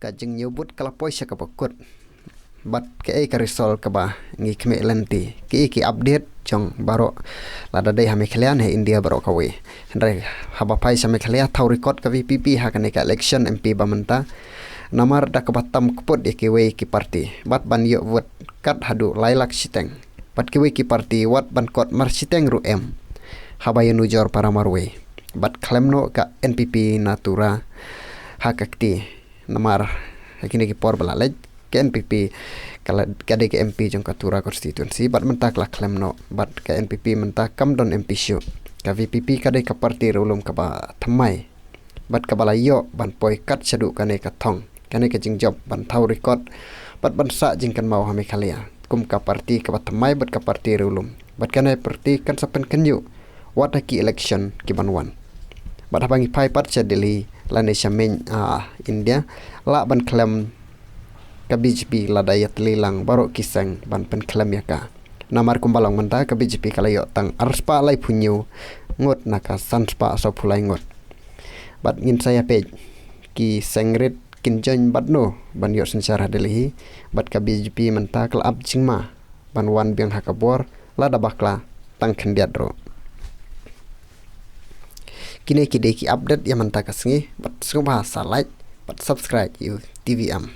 ka jeng nyebut kalapoi sya ka bakut bat ke ka risol ka ba ngi kme lenti ki update jong baro lada dei hame khlian he India baro ka we ndre haba pai sa me khlia thau record ka VPP ha ka ne ka election MP bamanta namar da ka batam kuput ke we ki party bat ban yo vote kat hadu lailak siteng bat ke we ki party wat ban kot mar siteng ru em haba yenu jor para marwe bat klemno ka NPP natura hakakti namar kini ki por balalej ke NPP kala kade ke MP jong katura konstituensi bat mentak la klemno bat ke NPP mentak kam don MP syu ka VPP kade ka parti rulum ka ba thamai bat ka bala yo ban poi kat sadu kane ka thong kane ke jing job ban thau record bat ban sa jing kan mau hame khalia kum ka parti ka ba thamai bat ka parti rulum bat kane parti kan sapen kenyu wat ki election ki banwan bat habangi pai pat cha Delhi lane shamen India la ban klem ka BJP la dayat lilang baro kisang ban pen klem ya ka namar kumbalang menta ka BJP kalayo tang arspa lai punyu ngot naka sanspa so phulai ngot bat ngin saya pe ki sengrit kinjon bat no ban yo secara Delhi bat ka BJP menta kal ab jingma ban wan biang hakabor la da bakla tang khendiat ro kini ki update yang menta ka sengi bat subha sa like bat subscribe you TVM